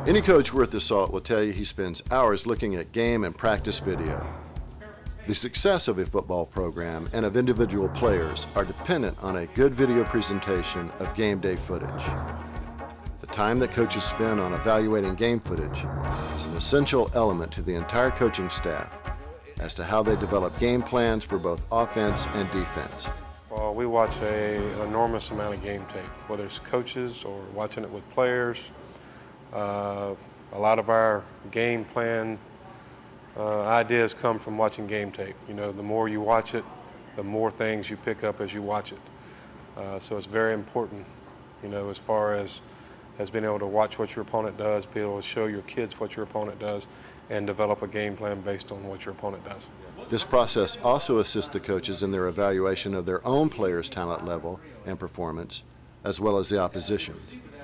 Any coach worth his salt will tell you he spends hours looking at game and practice video. The success of a football program and of individual players are dependent on a good video presentation of game day footage. The time that coaches spend on evaluating game footage is an essential element to the entire coaching staff as to how they develop game plans for both offense and defense. Well, we watch an enormous amount of game tape, whether it's coaches or watching it with players. A lot of our game plan ideas come from watching game tape. You know, the more you watch it, the more things you pick up as you watch it. So it's very important, you know, as far as being able to watch what your opponent does, be able to show your kids what your opponent does, and develop a game plan based on what your opponent does. This process also assists the coaches in their evaluation of their own players' talent level and performance, as well as the opposition.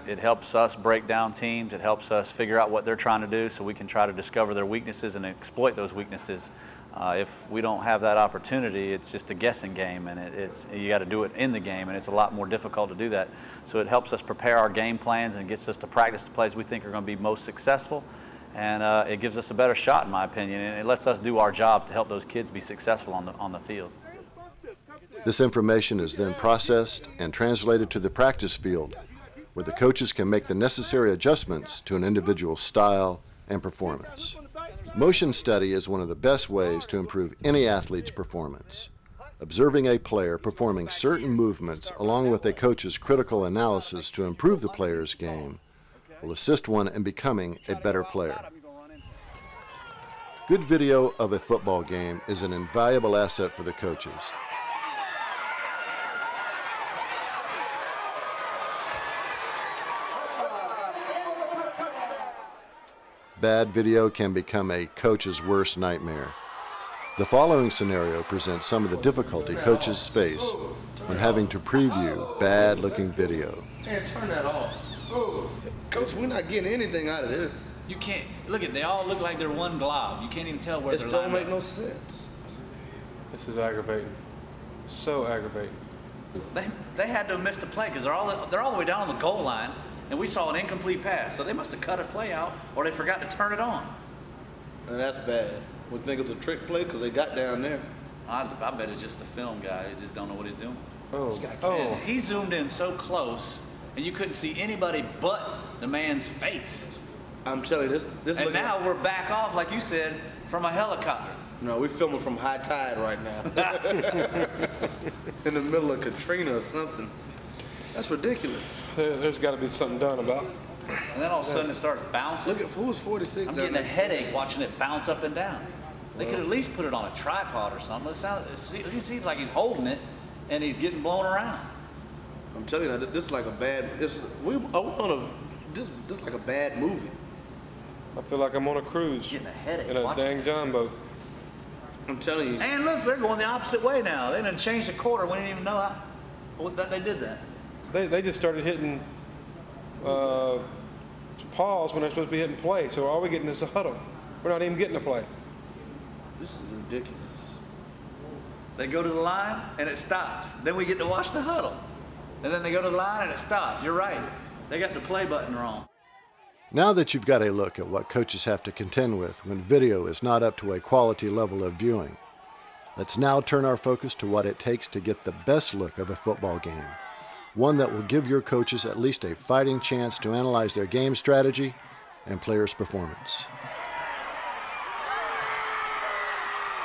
It helps us break down teams. It helps us figure out what they're trying to do so we can try to discover their weaknesses and exploit those weaknesses. If we don't have that opportunity, it's just a guessing game, and you got to do it in the game, and it's a lot more difficult to do that. So it helps us prepare our game plans and gets us to practice the plays we think are going to be most successful, and it gives us a better shot, in my opinion, and it lets us do our job to help those kids be successful on the field. This information is then processed and translated to the practice field, where the coaches can make the necessary adjustments to an individual's style and performance. Motion study is one of the best ways to improve any athlete's performance. Observing a player performing certain movements along with a coach's critical analysis to improve the player's game will assist one in becoming a better player. Good video of a football game is an invaluable asset for the coaches. Bad video can become a coach's worst nightmare. The following scenario presents some of the difficulty coaches face when having to preview bad-looking video. Man, turn that off. Oh, Coach, we're not getting anything out of this. You can't, look at, they all look like they're one glob. You can't even tell where they're It don't make no sense. This is aggravating. So aggravating. They had to have missed the play because they're all the way down on the goal line, and we saw an incomplete pass. So they must have cut a play out, or they forgot to turn it on. And that's bad. We think it's a trick play because they got down there. I bet it's just the film guy. He just don't know what he's doing. Oh. He zoomed in so close, and you couldn't see anybody but the man's face. I'm telling you, this And now we're back off, like you said, from a helicopter. No, we're filming from high tide right now. In the middle of Katrina or something. That's ridiculous. There's got to be something done about it. And then all of a sudden it starts bouncing. Look at who's 46 I'm down getting a headache watching it bounce up and down. They could at least put it on a tripod or something. It seems like he's holding it and he's getting blown around. I'm telling you, this is like a bad. This like a bad movie. I feel like I'm on a cruise. Getting a headache. In a dang John boat. I'm telling you. And look, they're going the opposite way now. They didn't change the quarter. We didn't even know that they did that. They just started hitting pause when they're supposed to be hitting play. So all we're getting is a huddle. We're not even getting a play. This is ridiculous. They go to the line and it stops. Then we get to watch the huddle. And then they go to the line and it stops. You're right. They got the play button wrong. Now that you've got a look at what coaches have to contend with when video is not up to a quality level of viewing, let's now turn our focus to what it takes to get the best look of a football game. One that will give your coaches at least a fighting chance to analyze their game strategy and players' performance.